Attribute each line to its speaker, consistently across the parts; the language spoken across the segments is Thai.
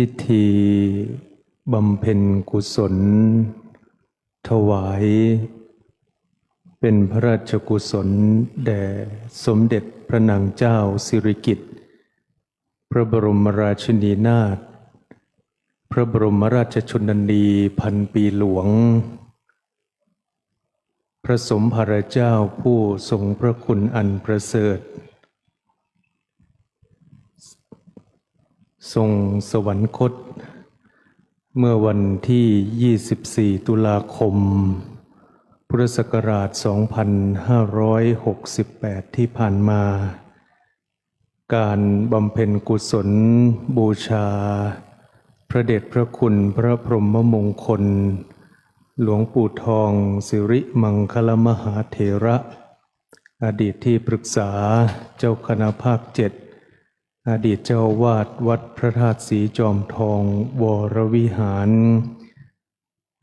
Speaker 1: พิธีบำเพ็ญกุศลถวายเป็นพระราชกุศลแด่สมเด็จพระนางเจ้าสิริกิติ์พระบรมราชินีนาถพระบรมราชชนนีพันปีหลวงพระสมภารเจ้าผู้ทรงพระคุณอันประเสริฐทรงสวรรคตเมื่อวันที่ 24 ตุลาคม พุทธศักราช 2568 ที่ผ่านมา การบำเพ็ญกุศลบูชาพระเดชพระคุณพระพรหมมงคลหลวงปู่ทองสิริมังคลมหาเถระอดีตที่ปรึกษาเจ้าคณะภาค 7อดีตเจ้าอาวาสวัดพระธาตุสีจอมทองวรวิหาร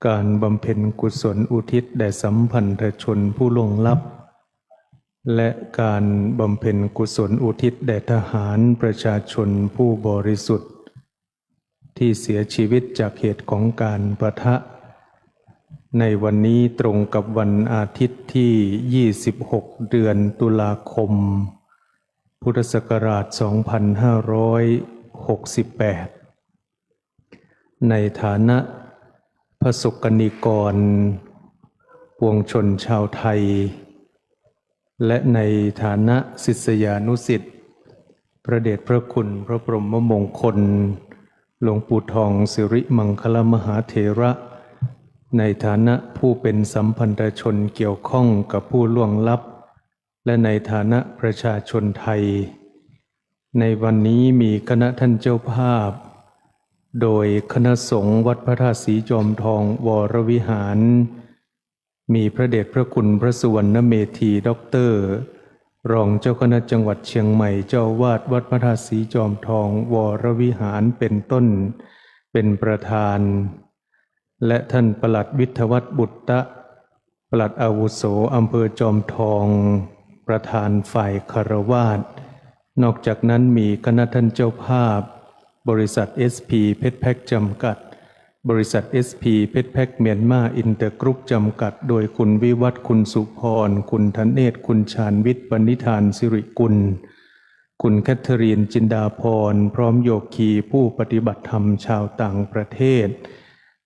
Speaker 1: การบำเพ็ญกุศลอุทิศแด่สัมพันธชนผู้ล่วงลับและการบำเพ็ญกุศลอุทิศแด่ทหารประชาชนผู้บริสุทธิ์ที่เสียชีวิตจากเหตุของการปะทะในวันนี้ตรงกับวันอาทิตย์ที่ 26 เดือนตุลาคมพุทธศักราช 2568 ในฐานะพระสกนิกรปวงชนชาวไทยและในฐานะศิษยานุศิษย์พระเดชพระคุณพระพรหมมงคลหลวงปู่ทองสิริมังคลมหาเถระในฐานะผู้เป็นสัมพันธชนเกี่ยวข้องกับผู้ล่วงลับและในฐานะประชาชนไทยในวันนี้มีคณะท่านเจ้าภาพโดยคณะสงฆ์วัดพระธาตุสีจอมทองวรวิหารมีพระเดชพระคุณพระสุวรรณเมธีด็อกเตอร์รองเจ้าคณะจังหวัดเชียงใหม่เจ้าอาวาสวัดพระธาตุสีจอมทองวรวิหารเป็นต้นเป็นประธานและท่านปลัดวิทยวัฒน์บุตตะปลัดอาวุโสอำเภอจอมทองประธานฝ่ายคฤหัสถ์นอกจากนั้นมีคณะท่านเจ้าภาพบริษัท SP เพชรแพ็คจำกัดบริษัท SP เพชรแพ็คเมียนมาอินเตอร์กรุ๊ปจำกัดโดยคุณวิวัฒน์คุณสุพรคุณธเนศคุณชาญวิทย์ปณิธานสิริกุลคุณแคทเธอรีนจินดาพรพร้อมโยคีผู้ปฏิบัติธรรมชาวต่างประเทศ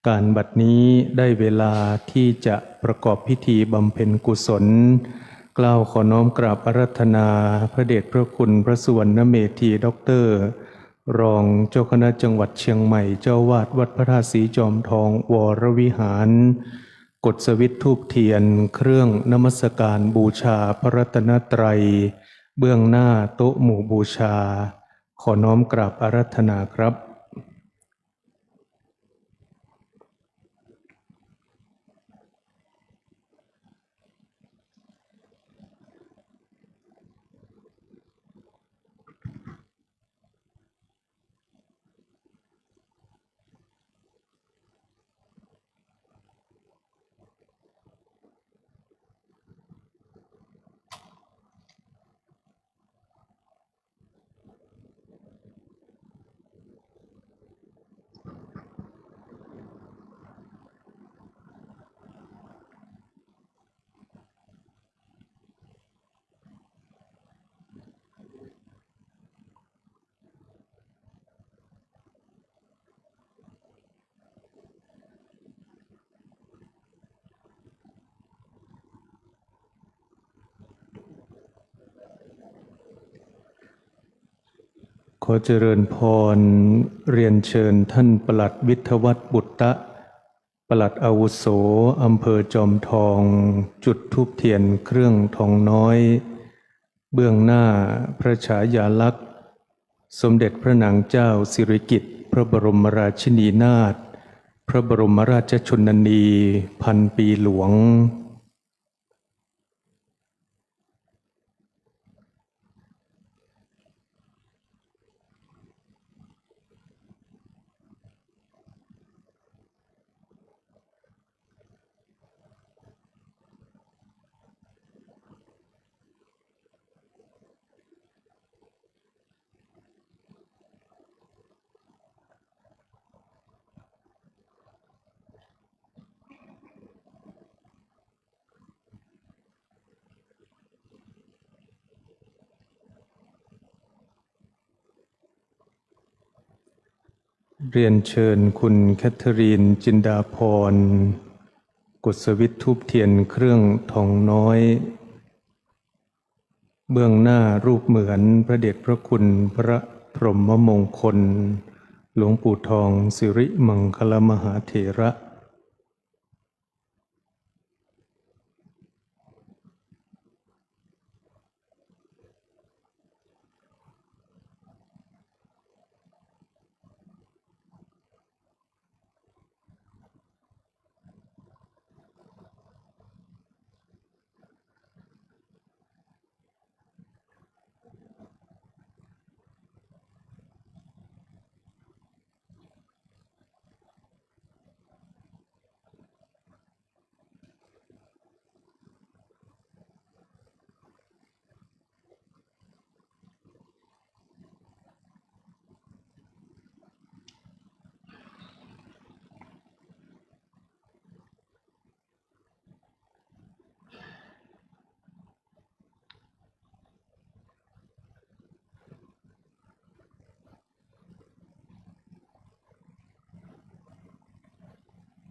Speaker 1: การบัดนี้ได้เวลาที่จะประกอบพิธีบำเพ็ญกุศลกล่าวขอน้อมกราบอาราธนาพระเดชพระคุณพระสุวรรณเมธีด็อกเตอร์รองเจ้าคณะจังหวัดเชียงใหม่เจ้าวาดวัดพระธาตุสีจอมทองวรวิหารกฎสวิตธูปเทียนเครื่องนมัสการบูชาพระรัตนตรัยเบื้องหน้าโต๊ะหมู่บูชาขอน้อมกราบอาราธนาครับ อเจริญพรเรียนเชิญท่านปลัดวิทยวัฒน์บุตตะปลัดอาวุโสอำเภอจอมทองจุดธูปเทียนเครื่องทองน้อยเบื้องหน้าพระฉายาลักษณ์สมเด็จพระนางเจ้าสิริกิติ์พระบรมราชินีนาถพระบรมราชชนนีพันปีหลวงเรียนเชิญคุณแคทเธอรีนจินดาพรกดสวิตช์ธูปเทียนเครื่องทองน้อยเบื้องหน้ารูปเหมือนพระเดชพระคุณพระพรหมมงคลหลวงปู่ทองสิริมังคลมหาเถระ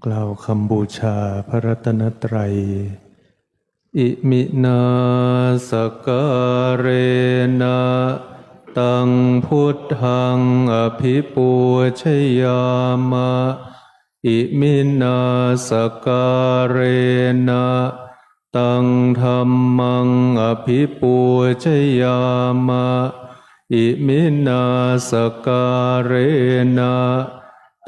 Speaker 1: กล่าวคำบูชาพระรัตนตรัยอิมินาสการเรนะตังพุทธังอภิปูชยามะอิมินาสการเรนะตังธัมมังอภิปูชยามะอิมินาสการเรนะ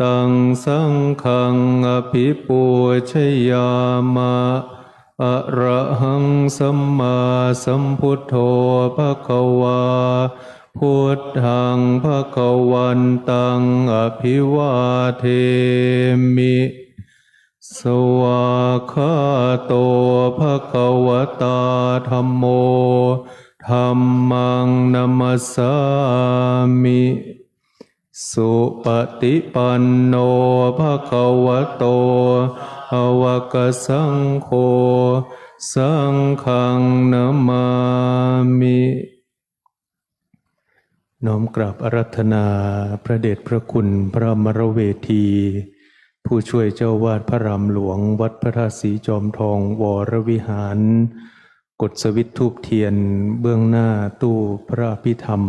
Speaker 1: ตังสังฆังอภิปูชยามะอะระหังสัมมาสัมพุทโธภควาพุทธังภควันตังอภิวาเทมิสวากขาโตภควตาธัมโมธัมมังนัมสสามิสุปฏิปันโนภควโตภวกสังโฆสังฆังนามามิน้อมกราบอาราธนาพระเดชพระคุณพระอมรเวทีผู้ช่วยเจ้าวาดพระรามหลวงวัดพระธาตุศรีจอมทองวรวิหารกดสวิตช์ธูปเทียนเบื้องหน้าตู้พระอภิธรรม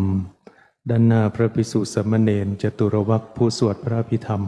Speaker 1: ด้านหน้าพระภิกษุสามเณรจตุรวรรคผู้สวดพระอภิธรรม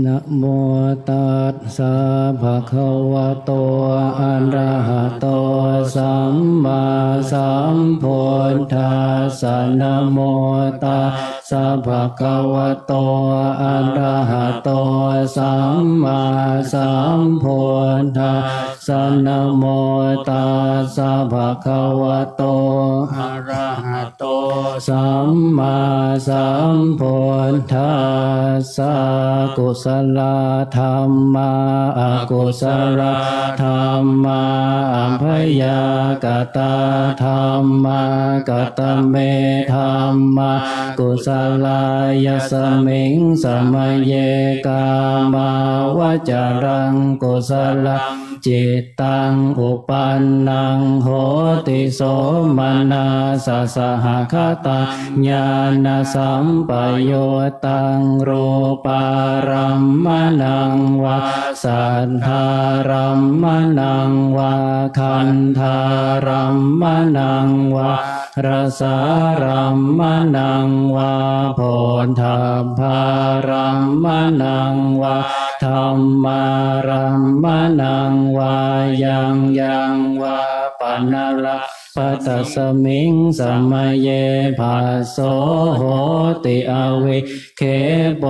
Speaker 2: นะโมตัสสะภะคะวะโตอะระหะโตสัมมาสัมพุทธัสสะนะโมตัสสะภะคะวะโตอะระหะโตสัมมาสัมพุทธัสสะนะโมตัสสะภะคะวะโตอะระหะโตสัมมาสัมพุทธัสสะ กุศลธรรมาอกุศลธรรมาอัมพยากตาธรรมากตเมธรรมากุศลายสมิงสมัยเยกามาวจารังกุศลจิตตังอุปันนังโหติโสมนาสสหคตาญาณสัมปโยตังรูปารัมมนังวาสัทธารัมมนังวาคันธารัมมนังวารสารัมมนังวาโพธาภารัมมนังวาธรรมารัมมนังวายังวาปนาลาปัตตสมิงสมัยเยภาโสโหติอเวเคโป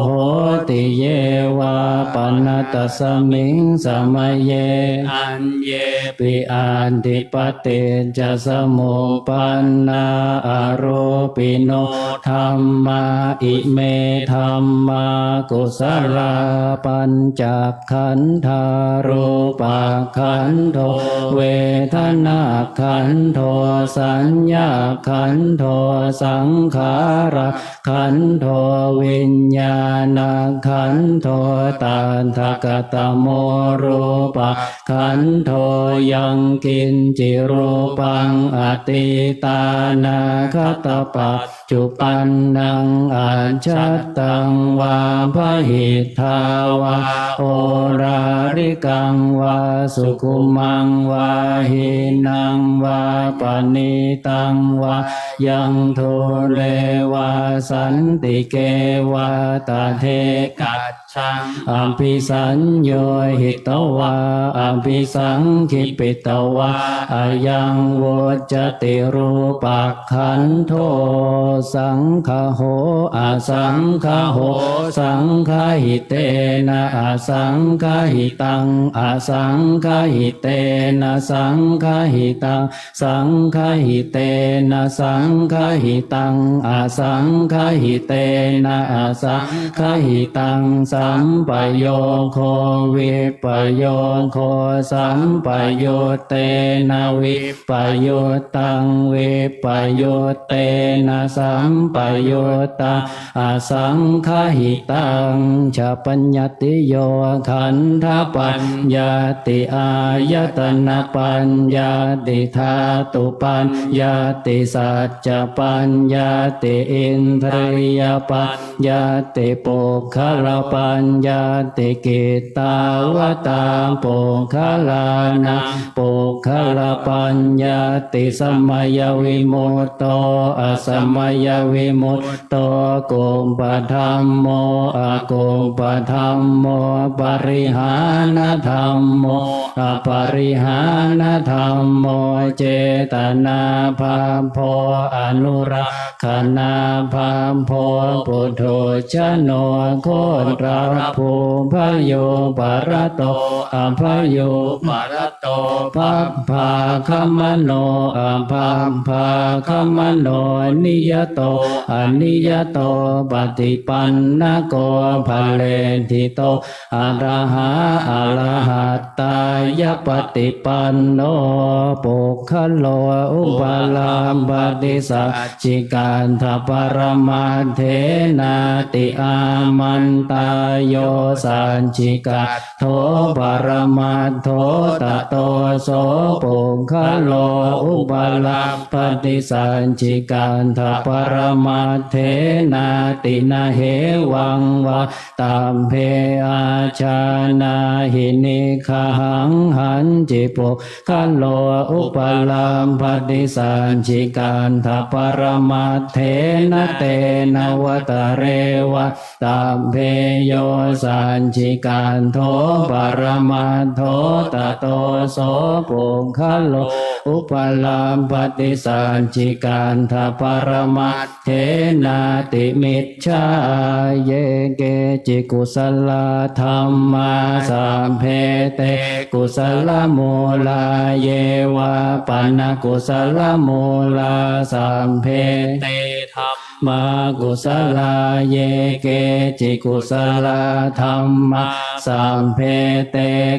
Speaker 2: โหติเยวาปนัตตสมิงสมัยเยอันเยปิอันติปติจะสมุปปันนาอโรปิโนธัมมาอิเมธัมมากุศลาปัญจขันธารูปขันโทเวทนาขันโทสัญญาขันโทสังขารขันโทวิญญาณขันโทตัณฑกตโมรูปขันโทยังกินจิรูปังอติตานาคตปัจจุปันนังอัจฉัตตังวาภหิทาวาโอราริกังวาสุขุมังวาหินังวาปณิตังวายังโทเลวาสันติเกวาตาเทกัจฉังอภิสัญโยหิตวาอภิสังคิปิตวาอายังโวจติรูปักขันโทสังฆโหอาสังฆโหสังฆหิเตนะอาสังฆหิตังอาสังฆหิเตนะสังฆหิตังสังฆหิเตนะสังฆหิตังอาสังฆหิเตนะอาสังฆหิตังสัมปโยโควิปโยโคสัมปโยเตนะวิปโยตังวิปโยเตนะสัมปโยตังอาสังฆหิตังชาปัญญติโยขันธปัญญาติอายตนะปัญญาติธาตุปัญญาติสัจจปัญญาติอินทรียปัญญาติปุคคลปัญญาติกิตตาวตาปุคคลานะปุคคลปัญญาติสมัยวิมุตโตอสมัยวิมุตโตกุมปธัมโมอกุมปธัมโมปริหานธรรมโมอปริหานธรรมโมเจตนาภาโพอนุรักขณาภาโพปุถุ ชโนโคตรภูพโยปรโตอภโยปรโตภัพพาคัมมโนอภัพพาคัมมโนนิยโตอนิยโตปฏิปันนะโกภเลทิโตอะระหะอะระหัตตายปฏิปันโนปุคคโลอุปลามปฏิสัจจิการทปรมาเทนาติอามันตายโยสัจจิกาโทปรมาโทตโตโสปุคคโลอุปลามปฏิสัจจิการทปรมาเทนาตินาเหวังวะตามเพอาชานาหินิคหังหันจิปุคโลอุปลามปฏิสัจจิการทปรมาเทนะเตนะวตเรวะตามเพโยสัจจิการโทปรมาโทตโตโสปุคคโลอุปลามปฏิสัจจิการทปรมาเทนาติมิจฉาเยเกจิกุสลธรรมาสัมเพเตกุสลมูลาเยวะปันกุสลมูลาสัมเพเตธรรมมากุสลาเยเกจิกุส ลธรรมะสัมเพเต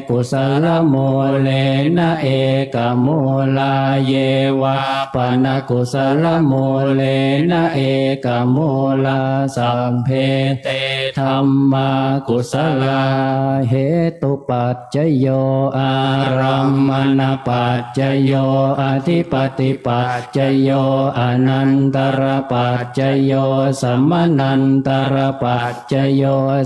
Speaker 2: กุศลโมเลนะเอกมูลาเยวะปนกุศลโมเลนะเอกมูลาสัมเพเตธรรมากุศลาเหตุปัจจโยอารัมมณปัจจโยอธิปติปัจจโยอนันตรปัจจโยสัมมนันตรปัจจโย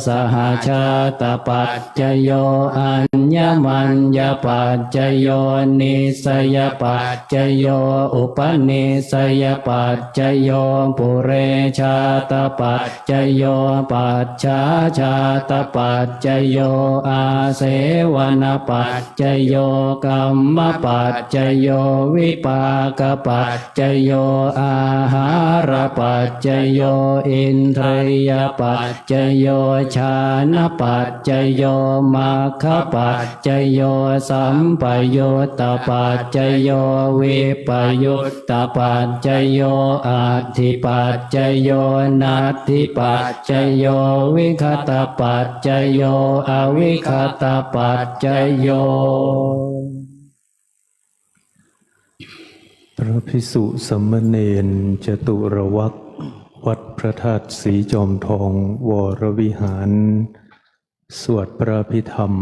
Speaker 2: สหชาตปัจจโยอัญญมัญญปัจจโยนิสยปัจจโยอุปนิสยปัจจโยปุเรชาตปัจจโยปัจฉาชาตปัจจโยอาเสวนปัจจโยกัมมปัจจโยวิปากปัจจโยอาหารปัจจโยอินทรียปัจจโยชานปัจจโยมัคคปัจจโยสัมปยุตตปัจจโยวิปยุตตปัจจโยอัตถิปัจจโยนัตถิปัจจโยวิคตปัจจโยอวิคตปัจจโย
Speaker 1: พระภิกษุสามเณรจตุรวักวัดพระธาตุสีจอมทองวรวิหารสวดพระพิธรรม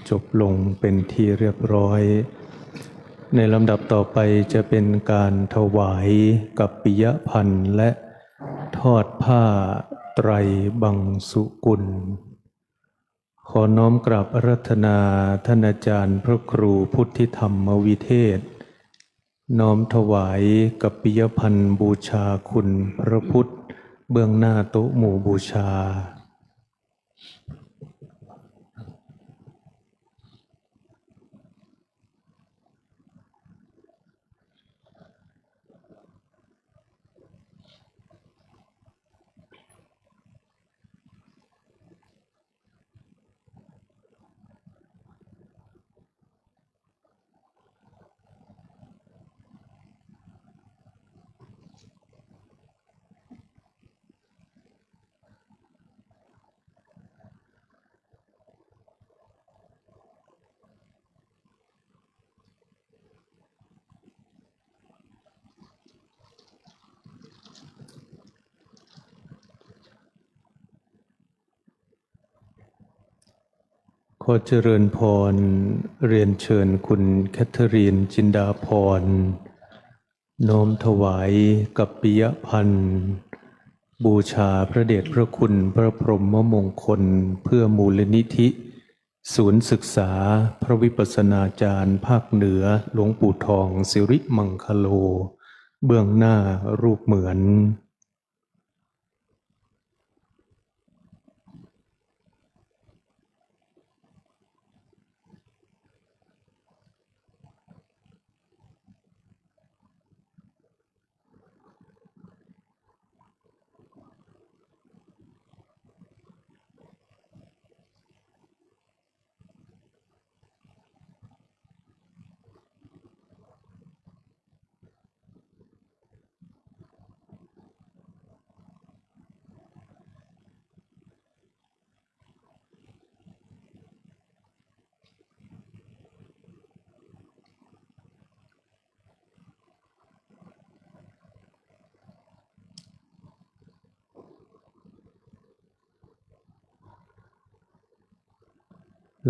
Speaker 1: จบลงเป็นที่เรียบร้อยในลำดับต่อไปจะเป็นการถวายกัปปิยพันธ์และทอดผ้าไตรบังสุกุลขอน้อมกราบอาราธนาท่านอาจารย์พระครูพุทธิธรรมวิเทศน้อมถวายกัปปิยพันธ์บูชาคุณพระพุทธเบื้องหน้าโต๊ะหมู่บูชาขอเจริญพรเรียนเชิญคุณแคทเธอรีนจินดาพรน้อมถวายกัปปิยพันธ์บูชาพระเดชพระคุณพระพรหมมงคลเพื่อมูลนิธิศูนย์ศึกษาพระวิปัสสนาจารย์ภาคเหนือหลวงปู่ทองสิริมังคโลเบื้องหน้ารูปเหมือน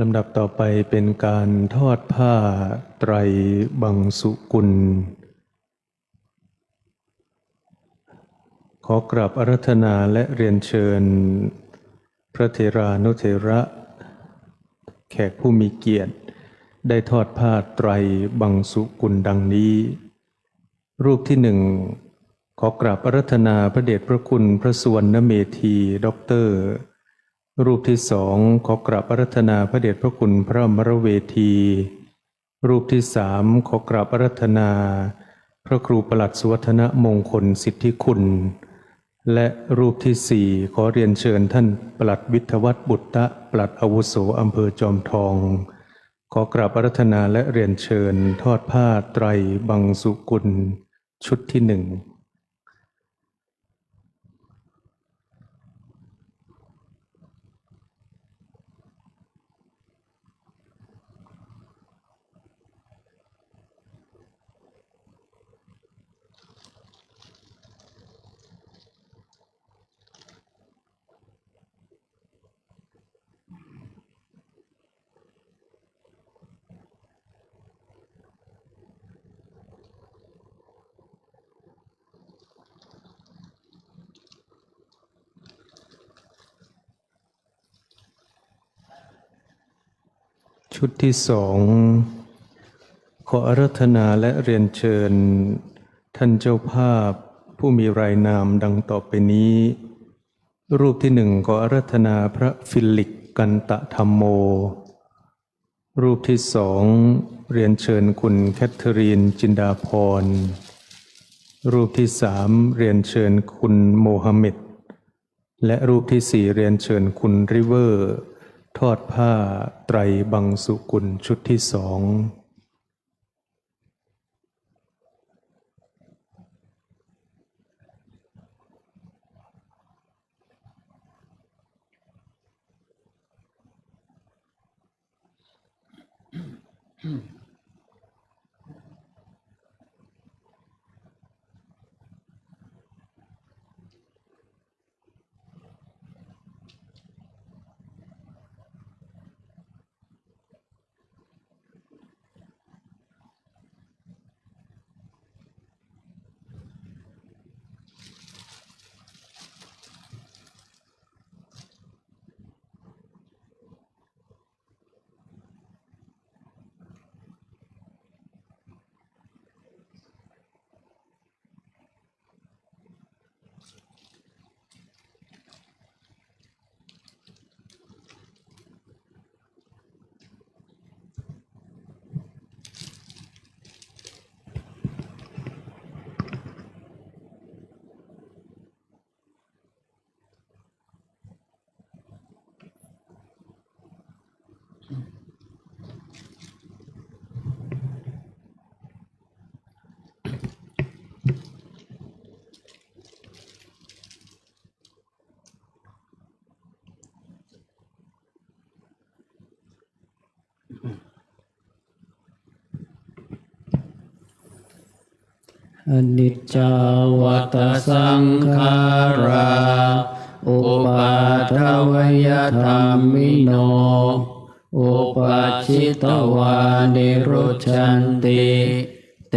Speaker 1: ลำดับต่อไปเป็นการทอดผ้าไตรบังสุกุลขอกราบอาราธนาและเรียนเชิญพระเถรานุเถระแขกผู้มีเกียรติได้ทอดผ้าไตรบังสุกุลดังนี้รูปที่หนึ่งขอกราบอาราธนาพระเดชพระคุณพระสุวรรณเมธีด็อกเตอร์รูปที่สองขอกราบอาราธนาพระเดชพระคุณพระมรเวทีรูปที่สามขอกราบอาราธนาพระครูประหลัดสุวัฒนมงคลสิทธิคุณและรูปที่สี่ขอเรียนเชิญท่านปลัดวิทยวัฒน์บุตตะปลัดอาวุโสอำเภอจอมทองขอกราบอาราธนาและเรียนเชิญทอดผ้าไตรบังสุกุลชุดที่หนึ่ง ชุดที่สองขออาราธนาและเรียนเชิญท่านเจ้าภาพผู้มีรายนามดังต่อไปนี้ รูปที่หนึ่งขออาราธนาพระฟิลิกกันตะธรรมโม รูปที่สองเรียนเชิญคุณแคทเธอรีนจินดาพร รูปที่สามเรียนเชิญคุณโมฮัมเหม็ดและรูปที่สี่เรียนเชิญคุณริเวอร์ทอดผ้าไตรบังสุกุลชุดที่สอง
Speaker 2: อนิจจาวัตสังขาราอุปาทวยธรรมิโนอุปัชชิตวานิโรชันติเต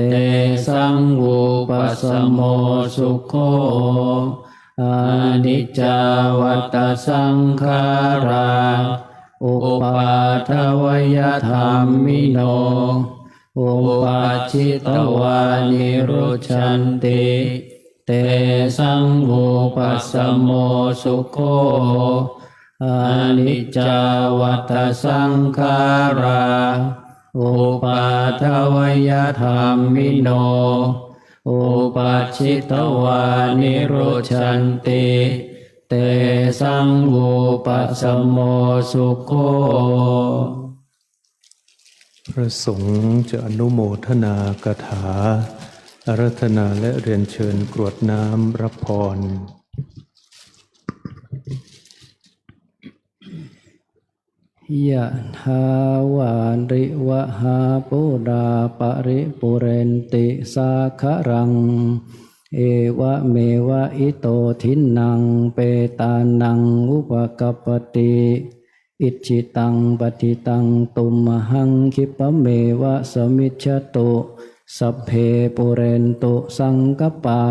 Speaker 2: สังวุปัสสโมสุโขอนิจจาวัตสังขาราอุปาทวยธรรมิโนอุปัชชิตวานิโรชันติเตสังวุปัสสโมสุโขอนิจจาวัตสังขาราอุปาทวยธรรมิโนอุปัชชิตวานิโรชันติเตสังวุปัสสโมสุโข
Speaker 1: พระสงฆ์จะอนุโมทนากถาอาราธนาและเรียนเชิญกรวดน้ำรับพร
Speaker 2: ยะถาวาริวหาปุราปริปุเรนติสาครังเอวะเมวะอิโตทินังเปตานังอุปกัปปติอิจิตังปฏิตังตุมหังคิปะเมวะสมิจฉตุสัพเพปุเรนตุสังกปา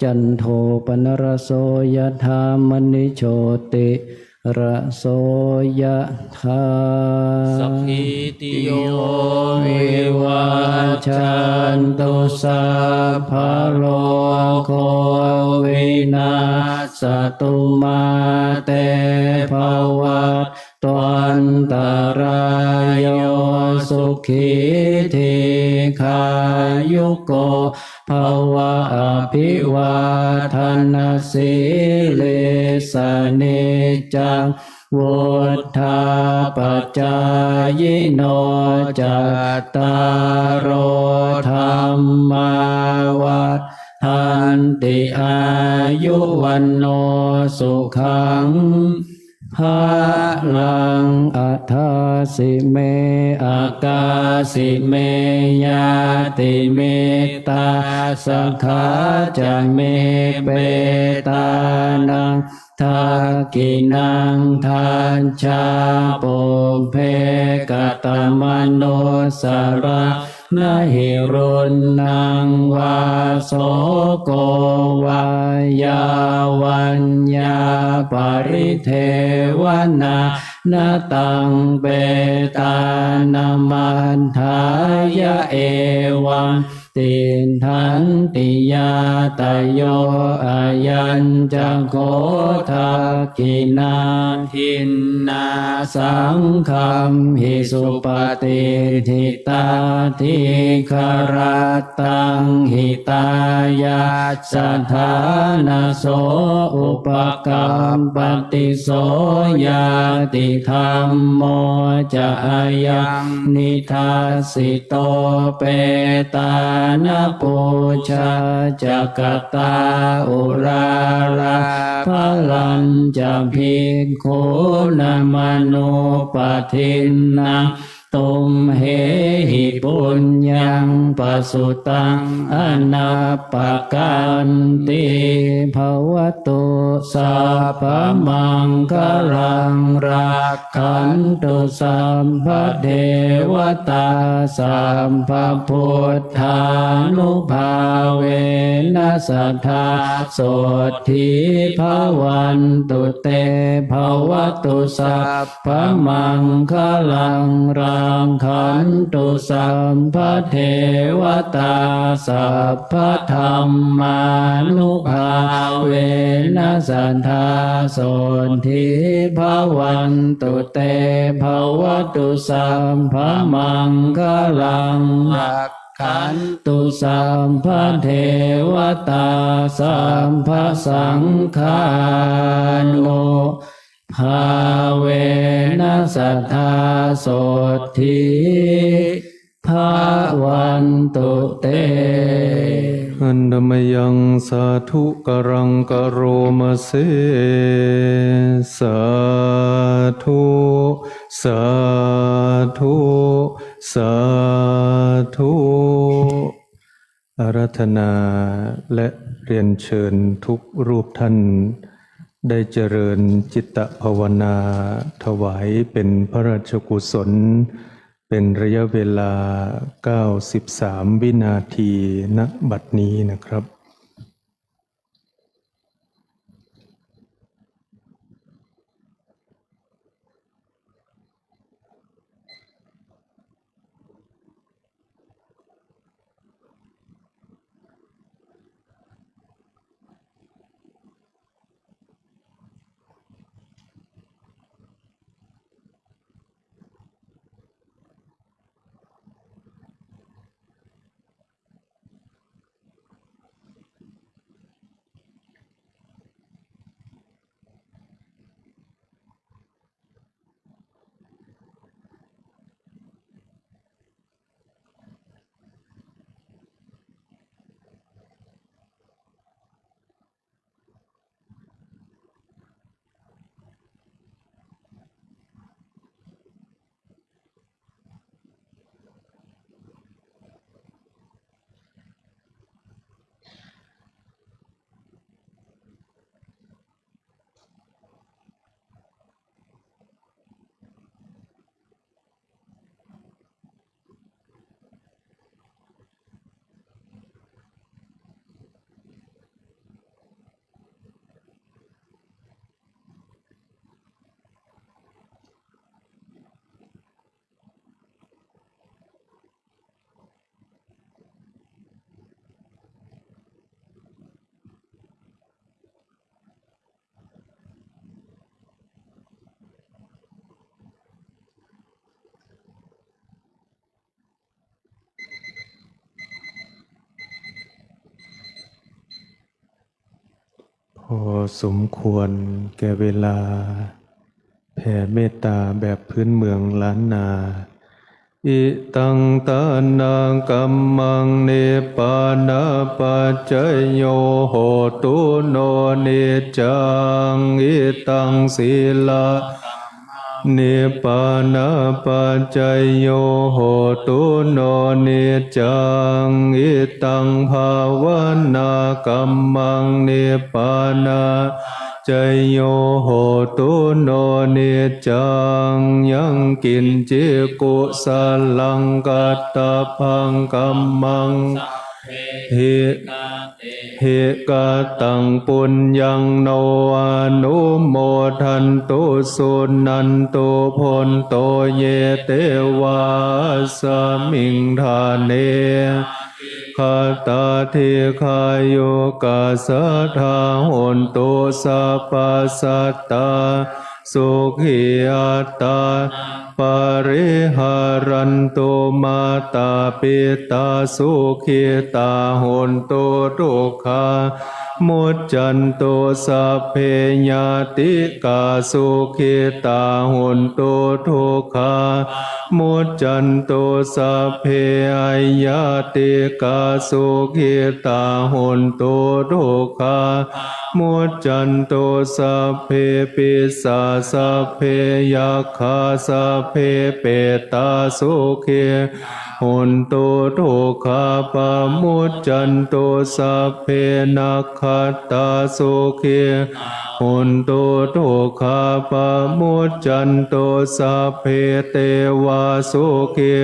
Speaker 2: จันโทปนรโสยธามณิโชติระโสยธา
Speaker 3: สัพพิติโยวิวัชชันตุสัพพะโลกวินาศตุมาเตภวัตวันตรายโยสุขีทีขายุโกภวะอภิวาทนาสิเลสเนจังวุฒาปัจจายโนจัตตารโอธรรมาวัฏทันติอายุวันโนสุขังภาลังอัฏฐาสิเมอากาสิเมยาติเมตตาสังฆาจะเมเปตานังทักกินังทานชาปุเพกตมโนสระ
Speaker 2: นาหิรุณนังวาโสโกวายาวัญญาปริเทวนานาตังเปตานามันทายะเอวังตินทันติยาตโยอายัญจะโคทักขินาทินนาสังคัมหิสุปฏิทิตาทิคารตังหิตายาสัทธานาโสอุปกัมปติโสยาติธรรมโมจะอายังนิทัสสิโตเปตานาปูชาจักตาอุราราพลัญจะภิกขุนามานุปทินนังตุมเหหิปุญญังปสุตังอนาปกันติภวตุสัพพมังคลังรักขันตุสัมภเทวตาสัมภพุทธานุภาเวนัสสัทธาโสทิภวันตุเตภวตุสัพพมังคลังรังขันตุสัมภเทวตาสัพพธรรมานุภาเวนัสสัทธาโสทิภวันตุเตภวตุสัมภมังคลังรักขันตุสัมภเทวตาสัมภสังฆานุภาเวนัสสัทธาโสทิภวันตุเต
Speaker 1: อันดมยังสาธุกรังกโรมเสสาธุสาธุสาธุอาราธนาและเรียนเชิญทุกรูปท่านได้เจริญจิตตภาวนาถวายเป็นพระราชกุศลเป็นระยะเวลา93วินาทีณบัดนี้นะครับ พอสมควรแก่เวลาแผ่เมตตาแบบพื้นเมืองล้านนาอิตังตานังกัมมังเนปานาปัจจโยโหตุโนเนจังอิตังศีลาเนปานาปัจจโยโหตุโนเนจังอิตังภาวนากัมมังเนปานา จยโยโหตุโนเนจังยังกินจิกุสลังกัตตพังกัมมังหิหิกตังปุญญังโนอนุโมทันตุสุนันตุพลโตเยเตวาสมิงทาเนคาตาทิคายโยกาสทาโหนตุสัพพสัตตาสุขิอัตตาปริหารันตุมาตาปิตาสุขิตาโหนตุทุกขามุจจันตุสัพเพญาติกาสุขิตาโหนตุทุกขามุจจันตุสัพเพญาติกาสุขิตาโหนตุทุกขามุจจันตุสัพเพปิสาสัพเพยัคฆาสัพเพเปตาสุขิโหนตุทุกขาปะมุจจันตุสัพเพนัคขตาสุขิโหนตุทุกขาปะมุจจันตุสัพเพเตวาสุขิ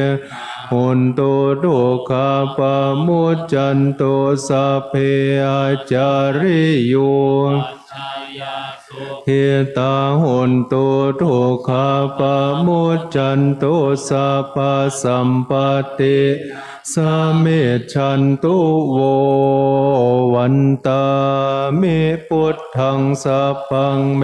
Speaker 1: โหนตุทุกขาปะมุจจันตุสัพเพอาจาริโยหิตาโหนตุทุกขาปะมุจจันตุสัพพสัมปติสเมชันตุโววันตามิพุทธังสัพพังเม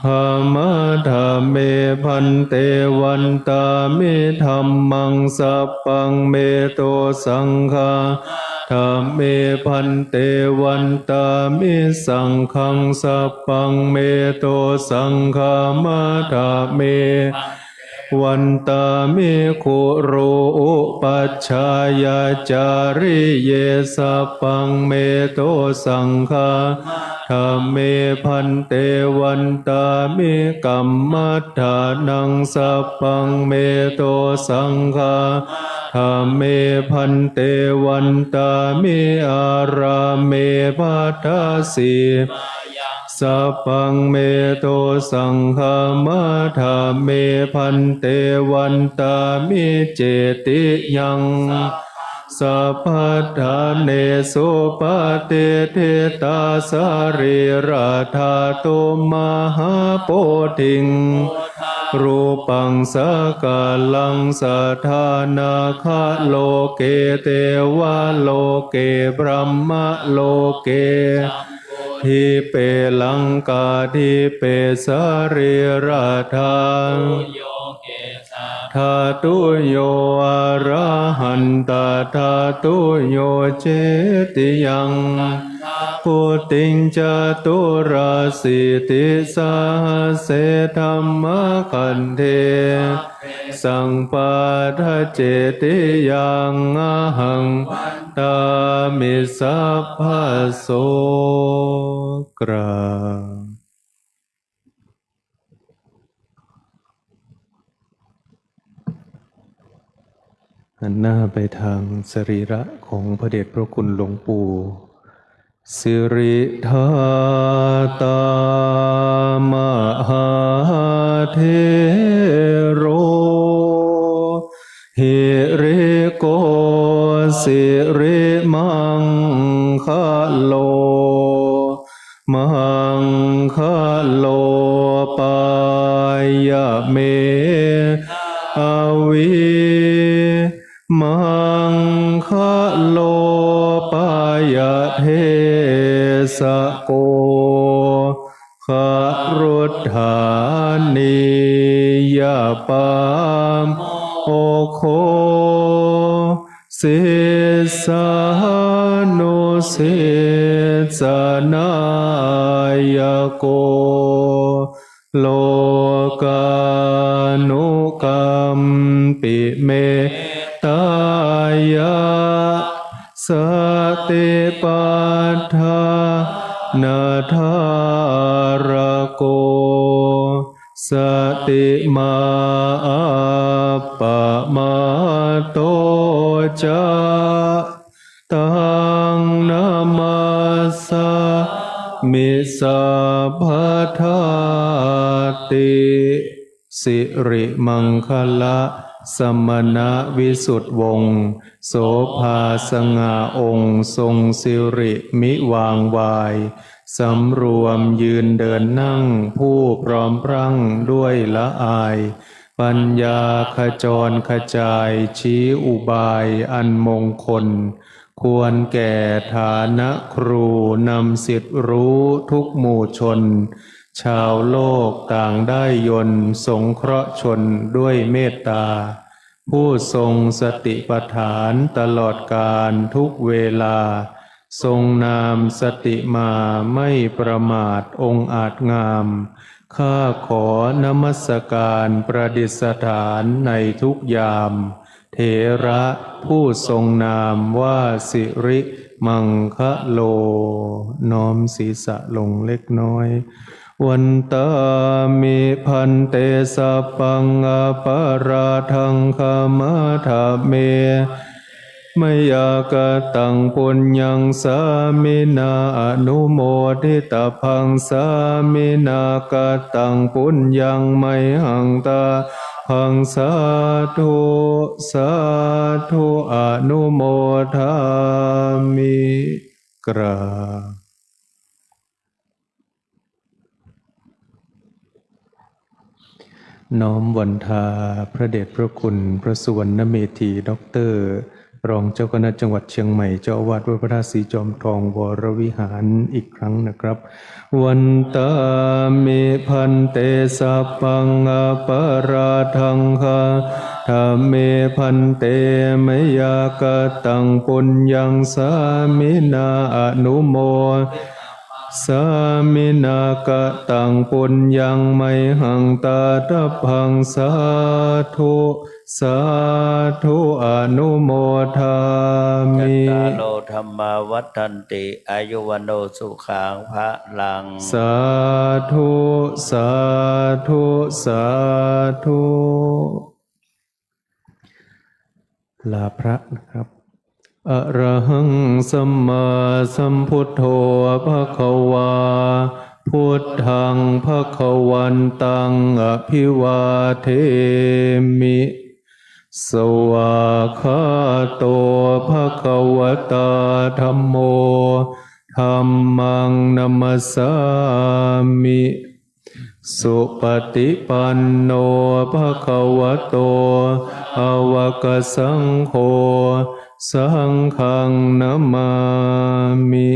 Speaker 1: หามะธรรมเมพันเตวันตามิธัมมังสัพพังเมโตสังฆาธรรมเมพันเตวันตามิสังฆังสัพพังเมโตสังฆามะธรรมเมวันตามิคุโรอุปัชฌายาจาริเยสัพพังเมโตสังฆาธรรมเมพันเตวันตามิกัมมัฏฐานังสัพพังเมโตสังฆาธรรมเมพันเตวันตามิอาราเมภัทธสีสัพพังเมโตสังฆามะธรรมเมพันเตวันตามิเจติยังสัพพัทธาเนสุปฏิเทตาสาริราธาตุมหาโพธิงรูปังสกาลังสัทธานาคโลเกเทวโลเกบรมมโลเกทิเปลังกาทิเปสริราธาธาตุโยอะระหันตาธาตุโยเจติยังพุติงจตุราสิติสาเสธัมมคันเทสังปาทเจติยังอะหังตามิสัพพโสกราหันหน้าไปทางสรีระของพระเดชพระคุณหลวงปู่สิริธาตามหาเทโรหิริโกสิริมังคโลมังคโลปายเมอวิมังคโลปายเทสโกคารุธานิยปามโอโคสิสานุสิสนายโกโลกานุกัมปิเมตายะสติปัฏฐานาธารโกสติมาปะมาโตจะตังนามาส มิสัพพทาติสิริมังคละสมณะวิสุทธวงศ์โสภาสง่าองค์ทรงสิริมิวางวายสำรวมยืนเดินนั่งผู้พร้อมพรั่งด้วยละอายปัญญาขจรขจายชี้อุบายอันมงคลควรแก่ฐานะครูนำสิทธิรู้ทุกหมู่ชนชาวโลกต่างได้ยนต์สงเคราะห์ชนด้วยเมตตาผู้ทรงสติปัฏฐานตลอดกาลทุกเวลาทรงนามสติมาไม่ประมาทองค์อาจงามข้าขอนมัสการประดิษฐานในทุกยามเถระผู้ทรงนามว่าสิริมังคะโลน้อมศีรษะลงเล็กน้อยวันตามิพันเตสัพพังอปาราทังคามะทะเมมยากตังปุญญังสามินาอนุโมทิตาพังสามินากตังปุญญังไมหังตาพังสาธุสาธุอนุโมทามิกราบน้อมวันทาพระเดชพระคุณพระสุวรรณเมธีด็อกเตอร์รองเจ้าคณะจังหวัดเชียงใหม่เจ้าอาวาสวัดพระธาตุศรีจอมทองวรวิหารอีกครั้งนะครับวันตามิพันเตสัพพังอปาราทังคาธรรมเมพันเตมยากตังปุญญังสามินาอนุโมสามินากตังปุญญังไมหังตาตพังสาธุสาธุอนุโมทามิ
Speaker 3: จัตตาโลธรรมาวัฏันติอายุวันโนสุขังพระลัง
Speaker 1: สาธุสาธุสาธุลาพระนะครับอะระหังสัมมาสัมพุทโธภควาพุทธังภควันตังอภิวาเทมิสวากขาโตภควตาธัมโมธัมมังนัมสสามิสุปฏิปันโนภควโตอวกสังโฆสังฆังนามามิ